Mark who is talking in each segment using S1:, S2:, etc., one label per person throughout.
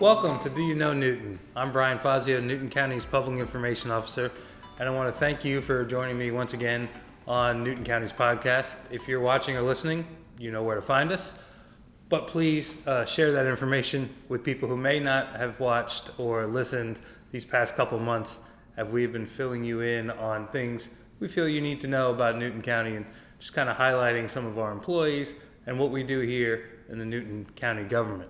S1: Welcome to Do You Know Newton? I'm Brian Fazio, Newton County's Public Information Officer, and I want to thank you for joining me once again on Newton County's podcast. If you're watching or listening, you know where to find us, but please share that information with people who may not have watched or listened these past couple months, as we've been filling you in on things we feel you need to know about Newton County and just kind of highlighting some of our employees and what we do here in the Newton County government.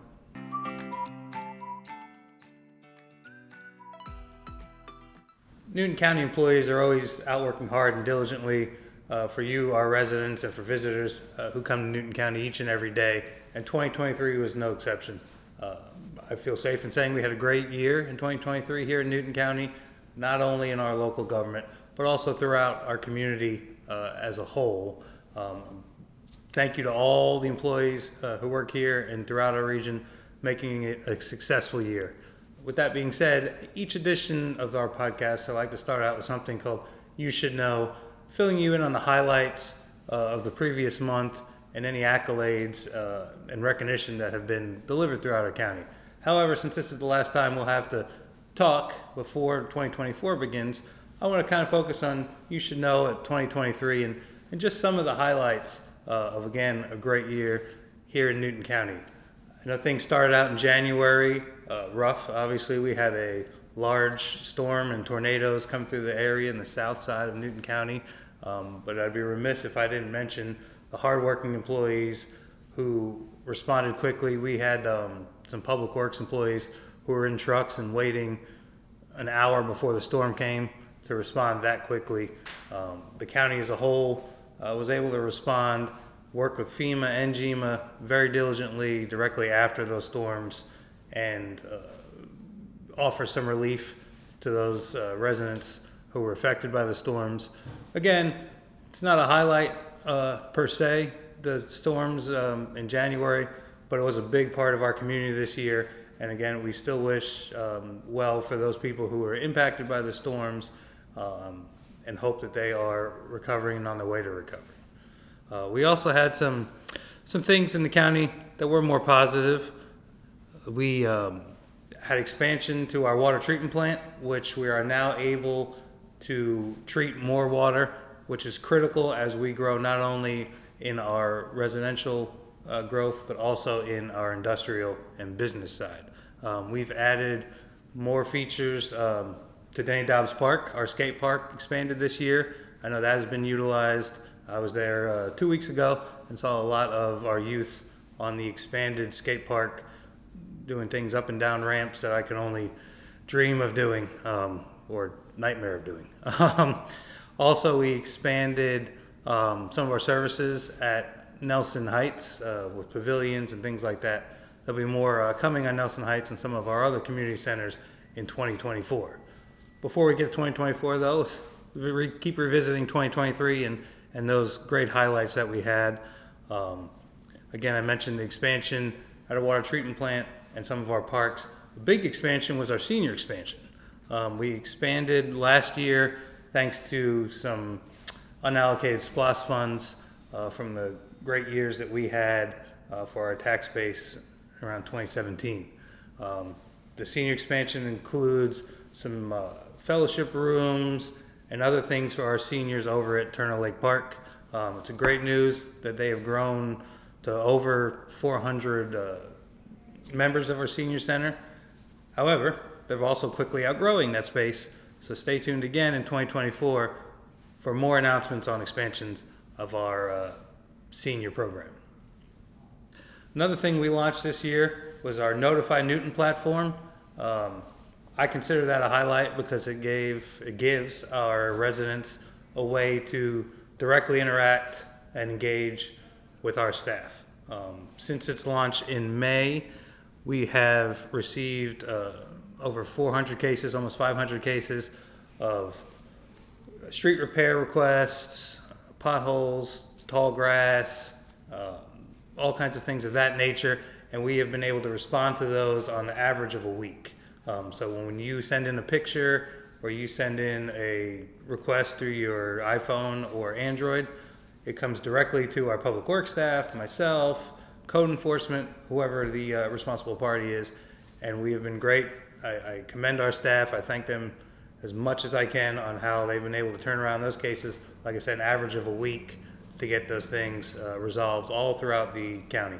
S1: Newton County employees are always out working hard and diligently for you, our residents, and for visitors who come to Newton County each and every day, and 2023 was no exception. I feel safe in saying we had a great year in 2023 here in Newton County, not only in our local government, but also throughout our community as a whole. Thank you to all the employees who work here and throughout our region, making it a successful year. With that being said, each edition of our podcast, I like to start out with something called You Should Know, filling you in on the highlights of the previous month and any accolades and recognition that have been delivered throughout our county. However, since this is the last time we'll have to talk before 2024 begins, I want to kind of focus on You Should Know at 2023 and just some of the highlights of, again, a great year here in Newton County. I know things started out in January, rough. Obviously, we had a large storm and tornadoes come through the area in the south side of Newton County. But I'd be remiss if I didn't mention the hardworking employees who responded quickly. We had some public works employees who were in trucks and waiting an hour before the storm came to respond that quickly. The county as a whole was able to respond, work with FEMA and GEMA very diligently directly after those storms and offer some relief to those residents who were affected by the storms. Again, it's not a highlight per se, the storms in January, but it was a big part of our community this year. And again, we still wish well for those people who were impacted by the storms and hope that they are recovering and on their way to recovery. We also had some things in the county that were more positive. We had expansion to our water treatment plant, which we are now able to treat more water, which is critical as we grow not only in our residential growth, but also in our industrial and business side. We've added more features to Denny Dobbs Park. Our skate park expanded this year. I know that has been utilized. I was there 2 weeks ago and saw a lot of our youth on the expanded skate park doing things up and down ramps that I can only dream of doing or nightmare of doing. Also, we expanded some of our services at Nelson Heights with pavilions and things like that. There'll be more coming on Nelson Heights and some of our other community centers in 2024. Before we get to 2024 though, let's keep revisiting 2023 and those great highlights that we had. Again, I mentioned the expansion at our water treatment plant and some of our parks. The big expansion was our senior expansion. We expanded last year thanks to some unallocated SPLOST funds from the great years that we had for our tax base around 2017. The senior expansion includes some fellowship rooms and other things for our seniors over at Turner Lake Park. It's a great news that they have grown to over 400 members of our senior center. However, they're also quickly outgrowing that space, so stay tuned again in 2024 for more announcements on expansions of our senior program. Another thing we launched this year was our Notify Newton platform. I consider that a highlight because it gives our residents a way to directly interact and engage with our staff. Since its launch in May, we have received over 400 cases, almost 500 cases of street repair requests, potholes, tall grass, all kinds of things of that nature, and we have been able to respond to those on the average of a week. So when you send in a picture or you send in a request through your iPhone or Android, it comes directly to our public works staff, myself, code enforcement, whoever the responsible party is, and we have been great. I commend our staff. I thank them as much as I can on how they've been able to turn around those cases, like I said, an average of a week to get those things resolved all throughout the county.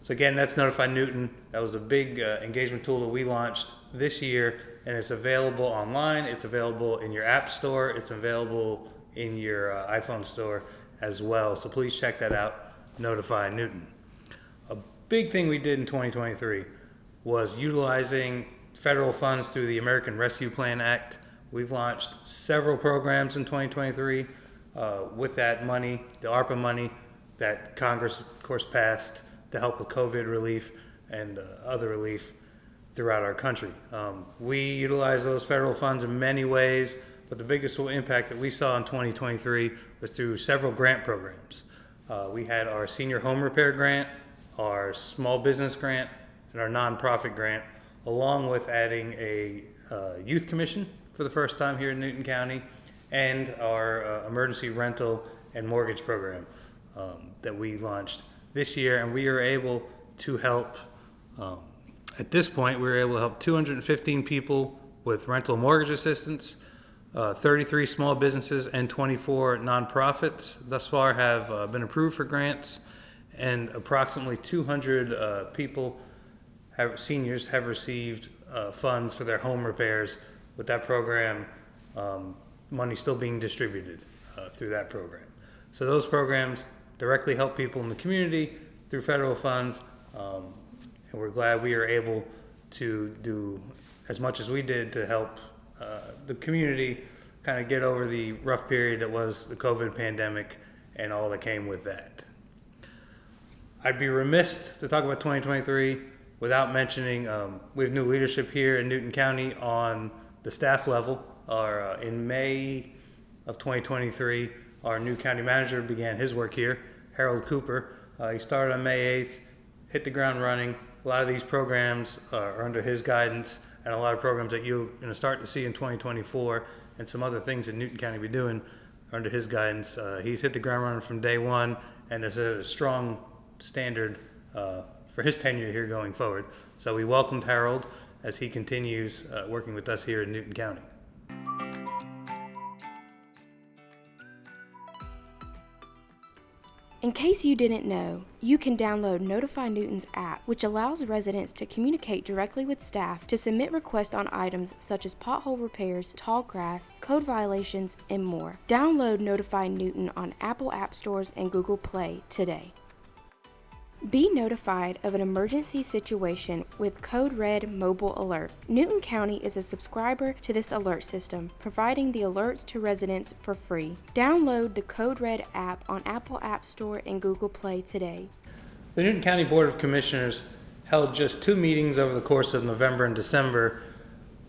S1: So again, that's Notify Newton. That was a big engagement tool that we launched this year, and it's available online. It's available in your app store. It's available in your iPhone store as well. So please check that out, Notify Newton. A big thing we did in 2023 was utilizing federal funds through the American Rescue Plan Act. We've launched several programs in 2023 with that money, the ARPA money that Congress, of course, passed to help with COVID relief and other relief throughout our country. We utilize those federal funds in many ways, but the biggest impact that we saw in 2023 was through several grant programs. We had our senior home repair grant, our small business grant, and our nonprofit grant, along with adding a youth commission for the first time here in Newton County, and our emergency rental and mortgage program that we launched this year. And we are able to help, at this point, we were able to help 215 people with rental mortgage assistance, 33 small businesses and 24 nonprofits thus far have been approved for grants, and approximately 200 seniors have received funds for their home repairs with that program, money still being distributed through that program. So those programs directly help people in the community through federal funds, and we're glad we are able to do as much as we did to help the community kind of get over the rough period that was the COVID pandemic and all that came with that. I'd be remiss to talk about 2023 without mentioning we have new leadership here in Newton County on the staff level. In May of 2023, our new county manager began his work here, Harold Cooper. He started on May 8th, hit the ground running. A lot of these programs are under his guidance, and a lot of programs that you're going to start to see in 2024 and some other things that Newton County will be doing are under his guidance. He's hit the ground running from day one, and has set a strong standard for his tenure here going forward. So we welcomed Harold as he continues working with us here in Newton County.
S2: In case you didn't know, you can download Notify Newton's app, which allows residents to communicate directly with staff to submit requests on items such as pothole repairs, tall grass, code violations, and more. Download Notify Newton on Apple App Stores and Google Play today. Be notified of an emergency situation with CodeRED Mobile Alert. Newton County is a subscriber to this alert system, providing the alerts to residents for free. Download the CodeRED app on Apple App Store and Google Play today.
S1: The Newton County Board of Commissioners held just 2 meetings over the course of November and December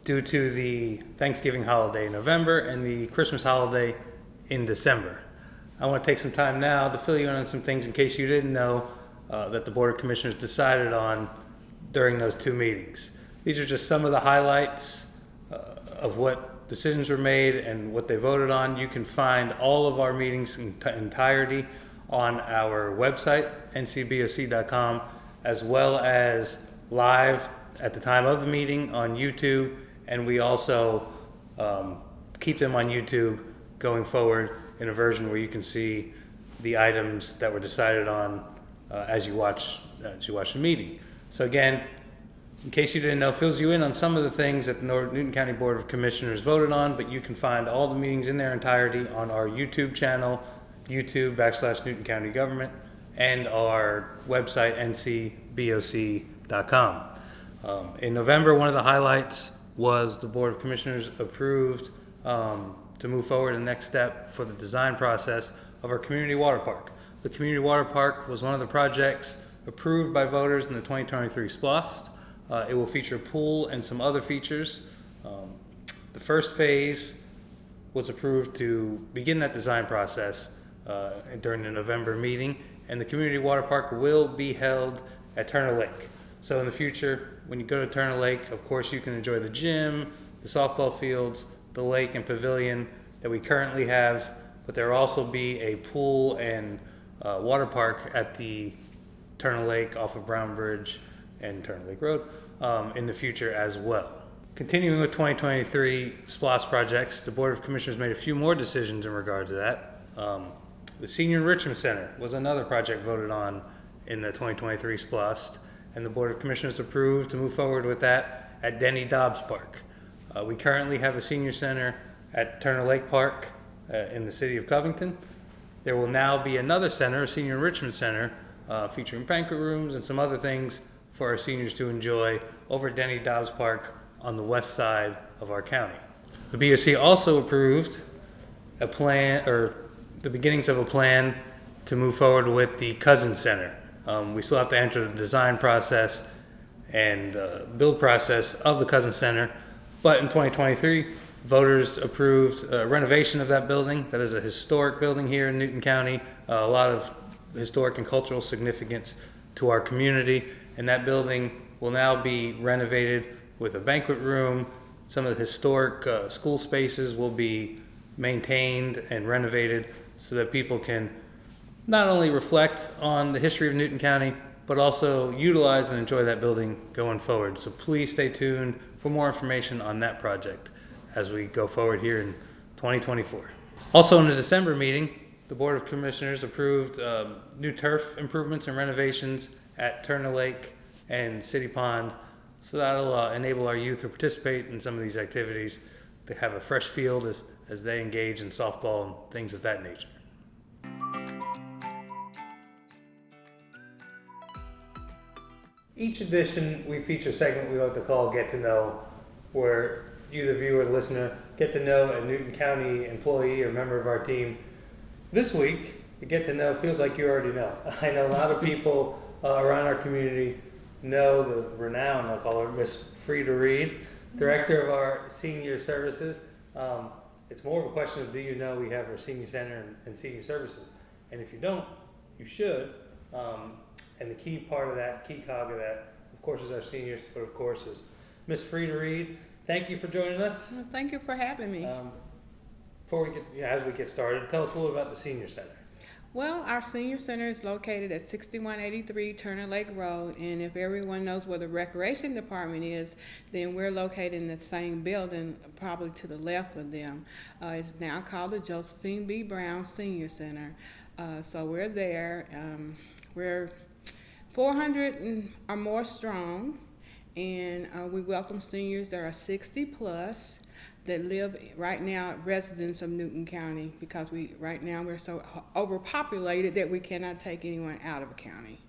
S1: due to the Thanksgiving holiday in November and the Christmas holiday in December. I want to take some time now to fill you in on some things in case you didn't know that the Board of Commissioners decided on during those 2 meetings. These are just some of the highlights of what decisions were made and what they voted on. You can find all of our meetings in entirety on our website, ncboc.com, as well as live at the time of the meeting on YouTube, and we also keep them on YouTube going forward in a version where you can see the items that were decided on as you watch the meeting. So again, in case you didn't know, fills you in on some of the things that the Newton County Board of Commissioners voted on, but you can find all the meetings in their entirety on our YouTube channel, YouTube/Newton County Government, and our website, ncboc.com. In November, one of the highlights was the Board of Commissioners approved to move forward the next step for the design process of our community water park. The community water park was one of the projects approved by voters in the 2023 SPLOST. It will feature a pool and some other features. The first phase was approved to begin that design process during the November meeting, and the community water park will be held at Turner Lake. So in the future, when you go to Turner Lake, of course you can enjoy the gym, the softball fields, the lake and pavilion that we currently have, but there will also be a pool and water park at the Turner Lake off of Brown Bridge and Turner Lake Road. in the future as well. Continuing with 2023 SPLOS projects, the Board of Commissioners made a few more decisions in regard to that. The Senior Enrichment Center was another project voted on in the 2023 SPLOS, and the Board of Commissioners approved to move forward with that at Denny Dobbs Park. We currently have a senior center at Turner Lake Park in the city of Covington. There will now be another center, a Senior Enrichment Center, featuring banquet rooms and some other things for our seniors to enjoy over at Denny Dobbs Park on the west side of our county. The BOC also approved a plan, or the beginnings of a plan, to move forward with the Cousins Center. We still have to enter the design process and build process of the Cousins Center, but in 2023, voters approved renovation of that building. That is a historic building here in Newton County, a lot of historic and cultural significance to our community, and that building will now be renovated with a banquet room. Some of the historic school spaces will be maintained and renovated so that people can not only reflect on the history of Newton County, but also utilize and enjoy that building going forward. So please stay tuned for more information on that project as we go forward here in 2024. Also in the December meeting, the Board of Commissioners approved new turf improvements and renovations at Turner Lake and City Pond. So that'll enable our youth to participate in some of these activities, to have a fresh field as they engage in softball and things of that nature. Each edition, we feature a segment we like to call Get to Know, where you, the viewer, the listener, get to know a Newton County employee or member of our team. This week, the Get to Know feels like you already know. I know a lot of people around our community know the renowned, I'll call her Miss Freda Reed, Director of our Senior Services. It's more of a question of, do you know we have our Senior Center and Senior Services? And if you don't, you should. And the key part of that, key cog of that, of course, is our seniors, but of course is Miss Freda Reed. Thank you for joining us.
S3: Well, thank you for having me.
S1: Before we get, as we get started, tell us a little about the Senior Center.
S3: Well, our senior center is located at 6183 Turner Lake Road, and if everyone knows where the recreation department is, then we're located in the same building, probably to the left of them. It's now called the Josephine B. Brown Senior Center. So we're there. We're 400 or more strong, and we welcome seniors that are 60 plus that live right now residents of Newton County, because right now we're so overpopulated that we cannot take anyone out of the county.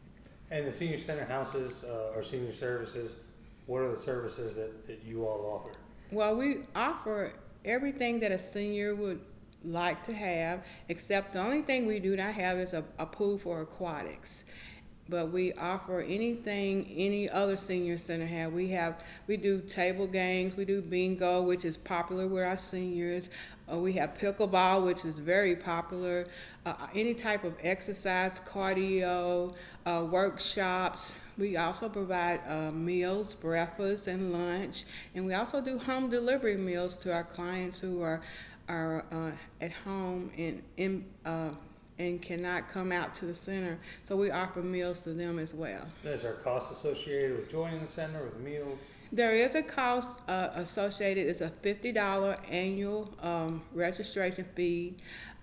S1: And the Senior Center houses or senior services, what are the services that you all offer?
S3: Well, we offer everything that a senior would like to have, except the only thing we do not have is a pool for aquatics. But we offer anything any other senior center have. We do table games, we do bingo, which is popular with our seniors. We have pickleball, which is very popular. Any type of exercise, cardio, workshops. We also provide meals, breakfast, and lunch. And we also do home delivery meals to our clients who are at home and cannot come out to the center. So we offer meals to them as well.
S1: Is there a cost associated with joining the center, with meals?
S3: There is a cost associated. It's a $50 annual registration fee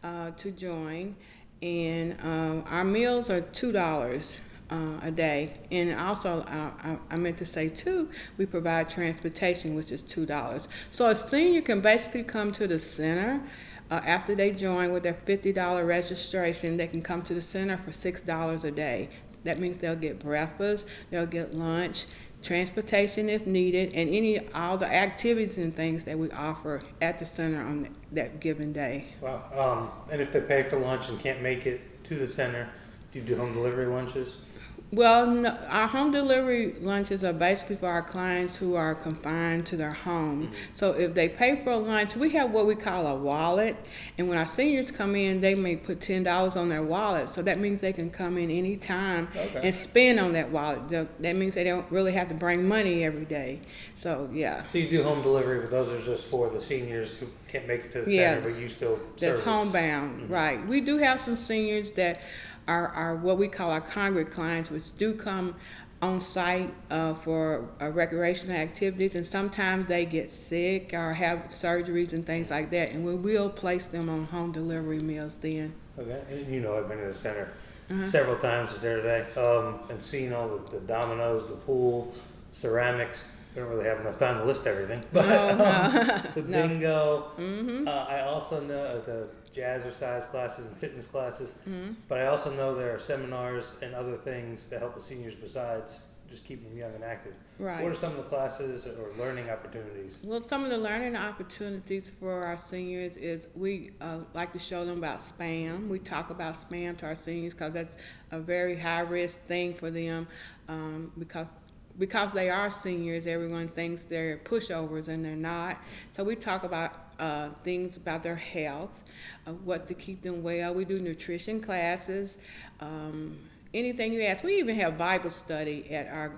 S3: to join. And our meals are $2 a day. And also, I meant to say too, we provide transportation, which is $2. So a senior can basically come to the center. After they join with their $50 registration, they can come to the center for $6 a day. That means they'll get breakfast, they'll get lunch, transportation if needed, and all the activities and things that we offer at the center on that given day.
S1: Wow. And if they pay for lunch and can't make it to the center, do you do home delivery lunches?
S3: Well, no, our home delivery lunches are basically for our clients who are confined to their home. Mm-hmm. So if they pay for a lunch, we have what we call a wallet. And when our seniors come in, they may put $10 on their wallet. So that means they can come in any time and spend on that wallet. That means they don't really have to bring money every day. So, yeah.
S1: So you do home delivery, but those are just for the seniors who can't make it to the center, but you still service.
S3: That's homebound, mm-hmm. Right. We do have some seniors that are what we call our congregate clients, which do come on site for recreational activities, and sometimes they get sick or have surgeries and things like that, and we will place them on home delivery meals then.
S1: Okay, and you know I've been to the center several times. Was there today, and seen all the dominoes, the pool, ceramics. We don't really have enough time to list everything, but the bingo. I also know the jazzercise classes and fitness classes, but I also know there are seminars and other things that help the seniors besides just keeping them young and active.
S3: Right.
S1: What are some of the classes or learning opportunities?
S3: Well, some of the learning opportunities for our seniors is we like to show them about spam. We talk about spam to our seniors because that's a very high-risk thing for them because they are seniors. Everyone thinks they're pushovers, and they're not. So we talk about things about their health, what to keep them well. We do nutrition classes. Anything you ask. We even have Bible study at our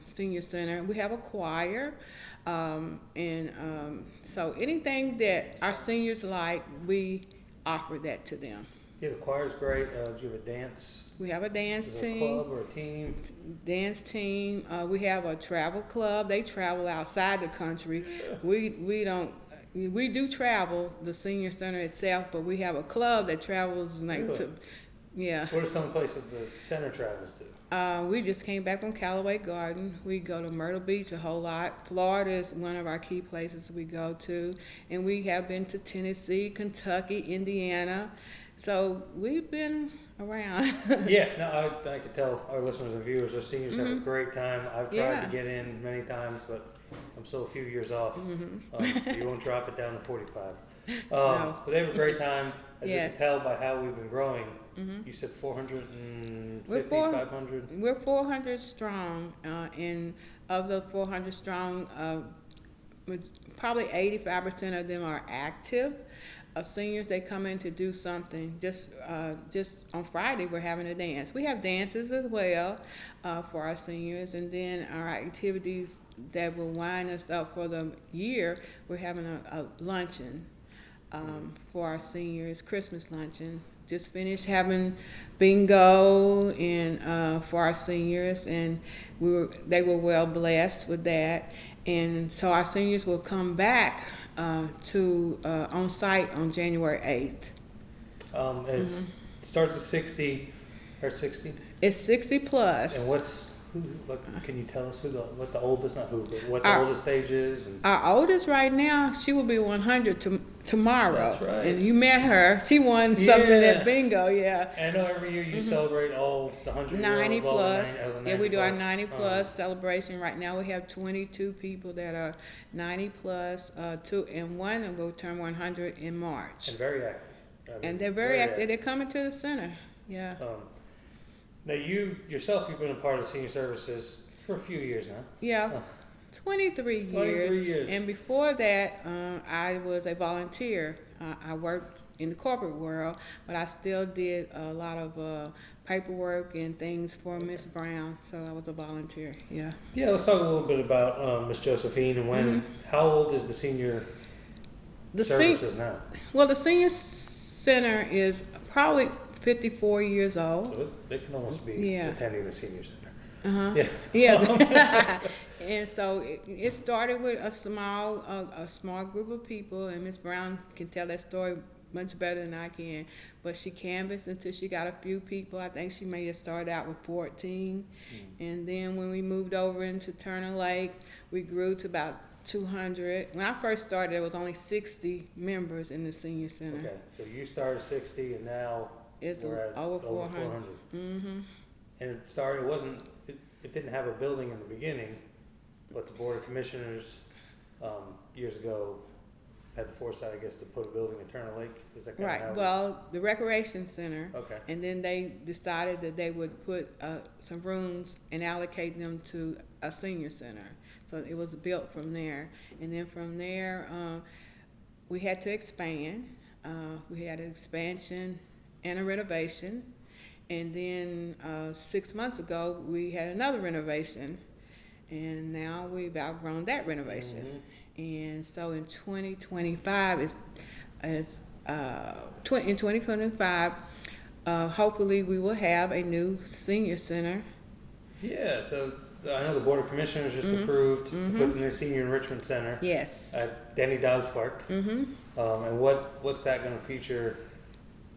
S3: senior center. We have a choir, so anything that our seniors like, we offer that to them.
S1: Yeah, the choir's great. Do you have a dance?
S3: We have a dance
S1: Is it
S3: team.
S1: a club or a team?
S3: Dance team. We have a travel club. They travel outside the country. We don't. We do travel, the senior center itself, but we have a club that travels like
S1: Really?
S3: Yeah.
S1: What are some places the center travels to?
S3: We just came back from Callaway Garden. We go to Myrtle Beach a whole lot. Florida is one of our key places we go to. And we have been to Tennessee, Kentucky, Indiana. So we've been around.
S1: Yeah, no, I could tell our listeners and viewers, our seniors have a great time. I've tried
S3: Yeah.
S1: to get in many times, but I'm still a few years off. You won't drop it down to 45.
S3: No.
S1: But they have a great time. As
S3: Yes.
S1: you can tell by how we've been growing, you said 450,
S3: We're
S1: 500?
S3: We're 400 strong, and of the 400 strong, probably 85% of them are active. Seniors, they come in to do something. Just on Friday, we're having a dance. We have dances as well for our seniors, and then our activities that will wind us up for the year, we're having a luncheon for our seniors, Christmas luncheon. Just finished having bingo and for our seniors, and they were well blessed with that. And so our seniors will come back to on site on January 8th.
S1: It starts at 60, or 60?
S3: It's 60 plus.
S1: And can you tell us what the oldest, not who, but what the
S3: Our-
S1: oldest age is? And
S3: Our oldest right now, she will be 100 tomorrow.
S1: That's right.
S3: And you met her. She won something
S1: Yeah.
S3: at bingo, yeah.
S1: I know every year you celebrate all the 100-year-olds,
S3: 90
S1: all the
S3: plus.
S1: 90
S3: Yeah, we do our
S1: plus.
S3: 90 plus celebration. Right now we have 22 people that are 90 plus, and one will turn 100 in March.
S1: And very active. I mean,
S3: And they're very active. They're coming to the center. Yeah.
S1: Now you've been a part of senior services for a few years now.
S3: Yeah. 23 years.
S1: 23 years.
S3: And before that, I was a volunteer. I worked in the corporate world, but I still did a lot of paperwork and things for Miss Brown. So I was a volunteer. Yeah.
S1: Yeah, let's talk a little bit about Miss Josephine and when. How old is the senior services now?
S3: Well, the senior center is probably 54 years old.
S1: So they can almost be
S3: Yeah.
S1: attending the senior center.
S3: Uh-huh.
S1: Yeah.
S3: Yeah. And so it started with a small group of people, and Miss Brown can tell that story much better than I can. But she canvassed until she got a few people. I think she may have started out with 14. And then when we moved over into Turner Lake, we grew to about 200. When I first started, there was only 60 members in the senior center.
S1: Okay, so you started 60 and now
S3: It's
S1: we're at
S3: over 400.
S1: 400. And it didn't have a building in the beginning, but the Board of Commissioners years ago had the foresight, I guess, to put a building in Turner Lake. Is that kind
S3: Right.
S1: of how
S3: Well, the recreation center.
S1: Okay.
S3: And then they decided that they would put some rooms and allocate them to a senior center. So it was built from there. And then from there, we had to expand. We had an expansion and a renovation. And then 6 months ago, we had another renovation. And now we've outgrown that renovation. And so in 2025, in 2025, hopefully we will have a new senior center.
S1: Yeah, I know the Board of Commissioners just approved to put the new Senior Enrichment Center
S3: Yes.
S1: at Denny Dobbs Park.
S3: Mm-hmm.
S1: And what's that going to feature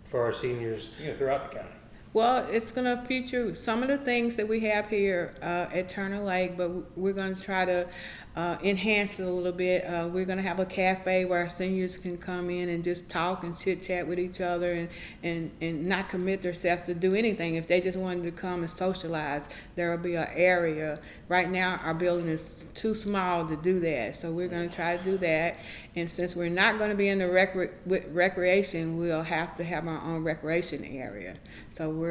S1: for our seniors, throughout the county?
S3: Well, it's going to feature some of the things that we have here at Turner Lake, but we're going to try to enhance it a little bit. We're going to have a cafe where our seniors can come in and just talk and chit-chat with each other and not commit themselves to do anything. If they just wanted to come and socialize, there will be an area. Right now, our building is too small to do that, so we're going to try to do that. And since we're not going to be in the recreation, we'll have to have our own recreation area. So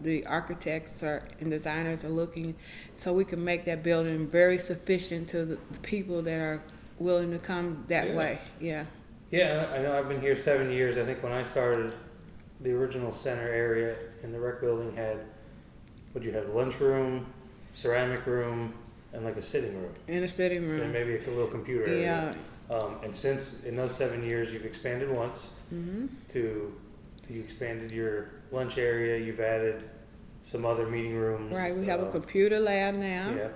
S3: the architects and designers are looking so we can make that building very sufficient to the people that are willing to come that way. Yeah.
S1: Yeah, I know I've been here 7 years. I think when I started, the original center area in the rec building had, you have lunchroom, ceramic room, and like a sitting room.
S3: In a sitting room.
S1: And maybe a little computer area.
S3: Yeah.
S1: And since in those 7 years you've expanded once you expanded your lunch area, you've added some other meting rooms.
S3: Right, we have a computer lab now.
S1: Yeah.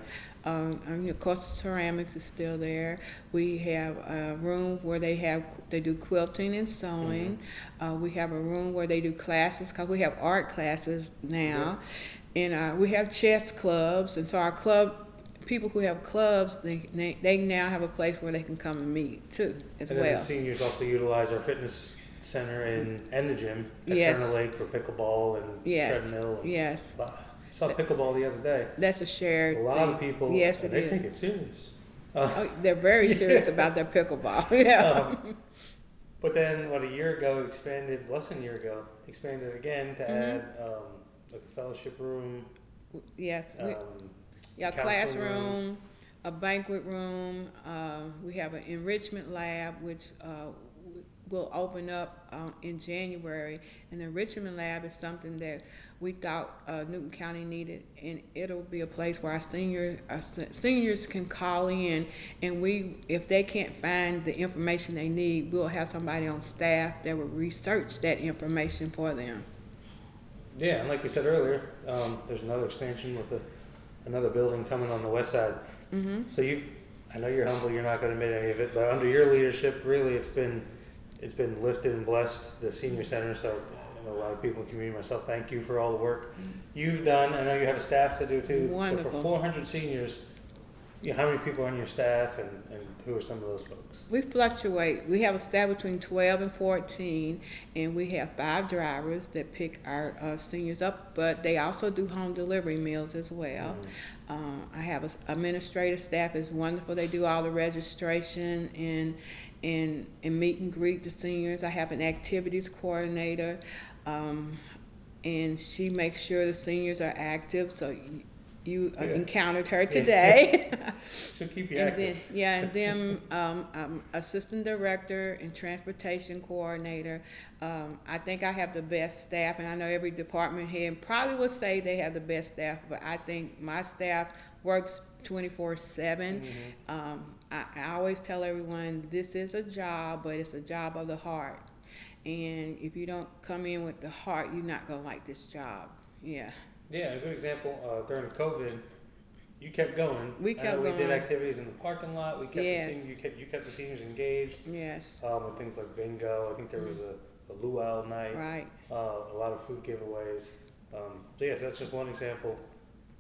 S3: Of course, the ceramics is still there. We have a room where they do quilting and sewing. We have a room where they do classes, because we have art classes now. And we have chess clubs, and so our people who have clubs, they now have a place where they can come and meet too, as
S1: and
S3: well.
S1: And the seniors also utilize our fitness center and the gym at Turner Lake for pickleball and treadmill. And I saw pickleball the other day.
S3: That's a shared
S1: A lot of people,
S3: yes,
S1: and they take it serious.
S3: They're very serious about their pickleball. Yeah.
S1: But then, less than a year ago, expanded again to add like a fellowship room.
S3: Yes. A classroom, a banquet room. We have an enrichment lab, which will open up in January. And the enrichment lab is something that we thought Newton County needed, and it'll be a place where our seniors can call in, and if they can't find the information they need, we'll have somebody on staff that will research that information for them.
S1: Yeah, and like we said earlier, there's another expansion with another building coming on the west side. So I know you're humble, you're not going to admit any of it, but under your leadership, really, it's been lifted and blessed, the senior center. So a lot of people in the community, myself, thank you for all the work you've done. I know you have a staff to do too.
S3: Wonderful.
S1: So for 400 seniors, how many people are on your staff, and who are some of those folks?
S3: We fluctuate. We have a staff between 12 and 14, and we have 5 drivers that pick our seniors up, but they also do home delivery meals as well. I have an administrative staff is wonderful. They do all the registration and meet and greet the seniors. I have an activities coordinator, and she makes sure the seniors are active. So you encountered her today.
S1: She'll keep you
S3: and
S1: active.
S3: then assistant director and transportation coordinator. I think I have the best staff, and I know every department head probably would say they have the best staff, but I think my staff works 24/7. I always tell everyone this is a job, but it's a job of the heart. And if you don't come in with the heart, you're not gonna like this job. Yeah.
S1: Yeah, a good example, during COVID, you kept going.
S3: We kept going.
S1: We did activities in the parking lot. We kept
S3: Yes.
S1: you kept the seniors engaged.
S3: Yes.
S1: With things like bingo. I think there was a luau night.
S3: Right.
S1: A lot of food giveaways. So yes, that's just one example.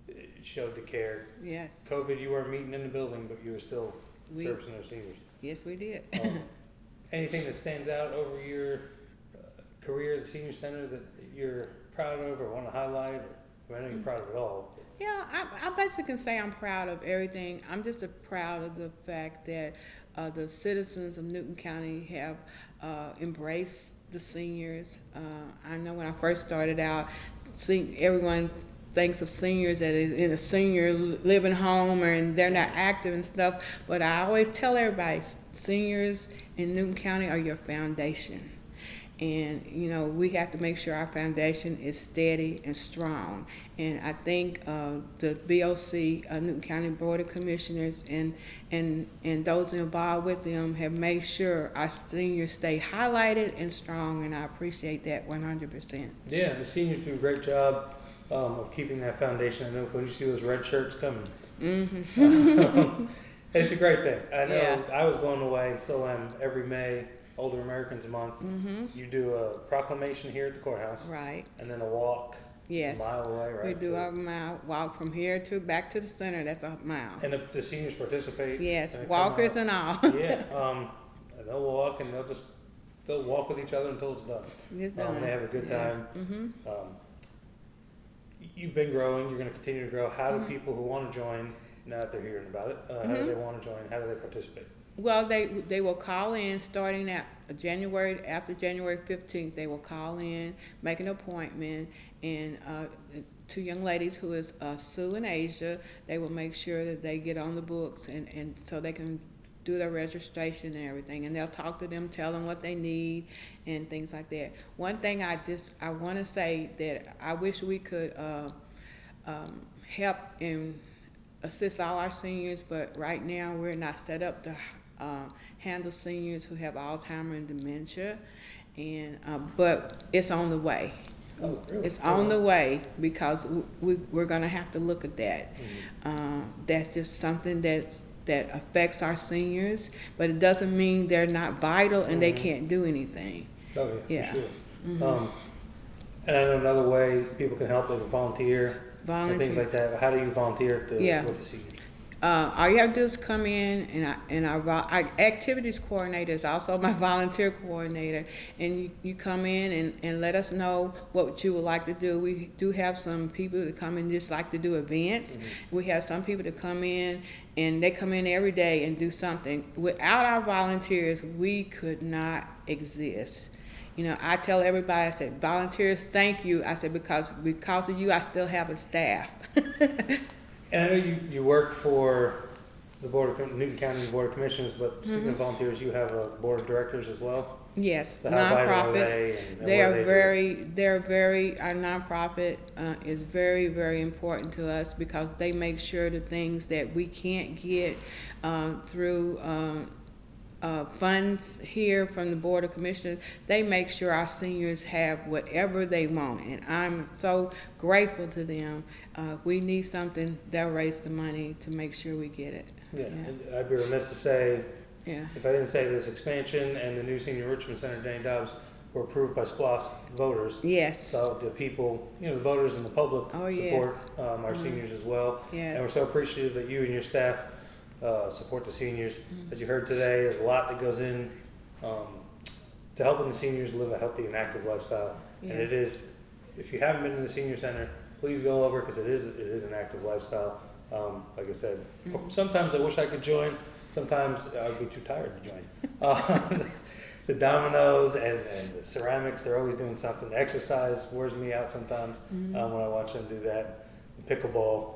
S1: It showed the care.
S3: Yes.
S1: COVID, you weren't meeting in the building, but you were still servicing our seniors.
S3: Yes, we did.
S1: Anything that stands out over your career at the senior center that you're proud of or want to highlight? I know you're proud of it all.
S3: Yeah, I basically can say I'm proud of everything. I'm just proud of the fact that the citizens of Newton County have embraced the seniors. I know when I first started out, everyone thinks of seniors that is in a senior living home and they're not active and stuff, but I always tell everybody, seniors in Newton County are your foundation. And, we have to make sure our foundation is steady and strong. And I think the BOC, Newton County Board of Commissioners, and those involved with them have made sure our seniors stay highlighted and strong, and I appreciate that 100%.
S1: Yeah, the seniors do a great job of keeping that foundation. I know when you see those red shirts coming.
S3: Mm-hmm.
S1: It's a great thing. I know
S3: Yeah.
S1: I was blown away and still am every May, Older Americans Month.
S3: Mm-hmm.
S1: You do a proclamation here at the courthouse.
S3: Right.
S1: And then a walk.
S3: Yes.
S1: It's a mile away, right?
S3: We do a mile walk from here to back to the center. That's a mile.
S1: And the seniors participate.
S3: Yes,
S1: and they come
S3: walkers
S1: out.
S3: and all.
S1: Yeah. And they'll walk and they'll walk with each other until it's done.
S3: It's done.
S1: And they have a good time.
S3: Mm-hmm.
S1: You've been growing. You're going to continue to grow. How do people who want to join, now that they're hearing about it, how do they want to join? How do they participate?
S3: Well, they will call in starting at after January 15th. They will call in, make an appointment, and two young ladies who is Sue and Asia, they will make sure that they get on the books and so they can do their registration and everything. And they'll talk to them, tell them what they need and things like that. One thing I want to say that I wish we could help and assist all our seniors, but right now we're not set up to handle seniors who have Alzheimer's and dementia, and but it's on the way.
S1: Oh, really?
S3: It's on the way because we're going to have to look at that. That's just something that affects our seniors, but it doesn't mean they're not vital and they can't do anything.
S1: Oh, yeah,
S3: Yeah.
S1: for sure. And I know another way people can help, like volunteer and things like that. How do you volunteer with the seniors?
S3: All you have to do is come in, and our activities coordinator is also my volunteer coordinator, and you come in and let us know what you would like to do. We do have some people that come in just like to do events. We have some people that come in, and they come in every day and do something. Without our volunteers, we could not exist. You know, I tell everybody, I said, volunteers, thank you. I said, because of you, I still have a staff.
S1: And I know you work for the Newton County Board of Commissioners, but speaking of volunteers, you have a board of directors as well?
S3: Yes,
S1: So how vital are
S3: nonprofit.
S1: they? And
S3: They
S1: what
S3: are
S1: do
S3: very, our nonprofit is very, very important to us because they make sure the things that we can't get through funds here from the Board of Commissioners, they make sure our seniors have whatever they want. And I'm so grateful to them. If we need something, they'll raise the money to make sure we get it.
S1: Yeah, and I'd be remiss to say,
S3: Yeah.
S1: if I didn't say this expansion and the new Senior Enrichment Center, Danny Dobbs, were approved by SPLOST voters.
S3: Yes.
S1: So the people, the voters and the public support our seniors as well.
S3: Yes.
S1: And we're so appreciative that you and your staff support the seniors. As you heard today, there's a lot that goes in to helping the seniors live a healthy and active lifestyle.
S3: Yes.
S1: And it is, if you haven't been to the senior center, please go over because it is an active lifestyle. Like I said, sometimes I wish I could join. Sometimes I would be too tired to join. The dominoes and the ceramics, they're always doing something. The exercise wears me out sometimes when I watch them do that. The pickleball,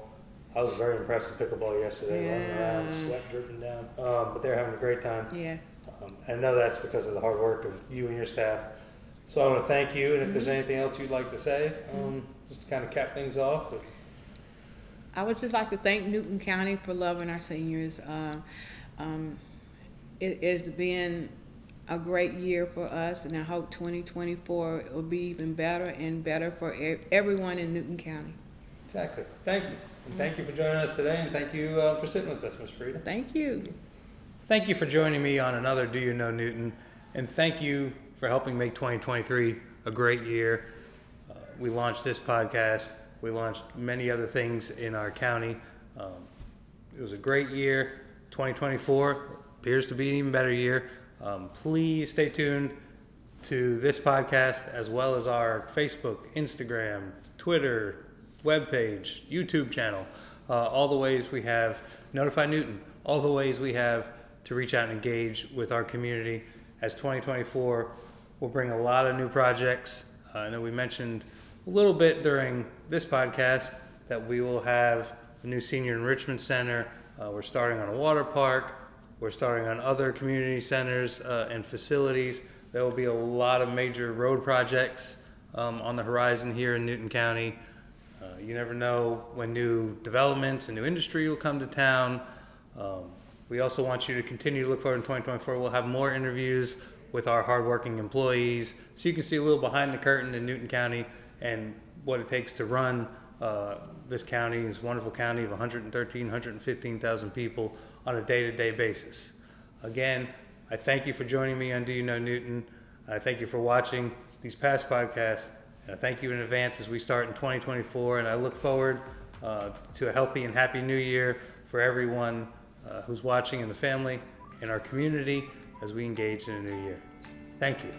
S1: I was very impressed with pickleball yesterday, running around, sweat dripping down. But they're having a great time.
S3: Yes.
S1: I know that's because of the hard work of you and your staff. So I want to thank you, and if there's anything else you'd like to say, just to kind of cap things off.
S3: I would just like to thank Newton County for loving our seniors. It's been a great year for us, and I hope 2024 will be even better and better for everyone in Newton County.
S1: Exactly. Thank you. And thank you for joining us today, and thank you for sitting with us, Ms. Freda.
S3: Thank you.
S1: Thank you for joining me on another Do You Know Newton, and thank you for helping make 2023 a great year. We launched this podcast. We launched many other things in our county. It was a great year. 2024 appears to be an even better year. Please stay tuned to this podcast as well as our Facebook, Instagram, Twitter, webpage, YouTube channel, all the ways we have Notify Newton, all the ways we have to reach out and engage with our community. As 2024 will bring a lot of new projects. I know we mentioned a little bit during this podcast that we will have a new Senior Enrichment Center. We're starting on a water park. We're starting on other community centers and facilities. There will be a lot of major road projects on the horizon here in Newton County. You never know when new developments and new industry will come to town. We also want you to continue to look forward in 2024. We'll have more interviews with our hardworking employees so you can see a little behind the curtain in Newton County and what it takes to run this county, this wonderful county of 113, 115,000 people on a day-to-day basis. Again, I thank you for joining me on Do You Know Newton? I thank you for watching these past podcasts, and I thank you in advance as we start in 2024, and I look forward to a healthy and happy new year for everyone who's watching in the family, in our community, as we engage in a new year. Thank you.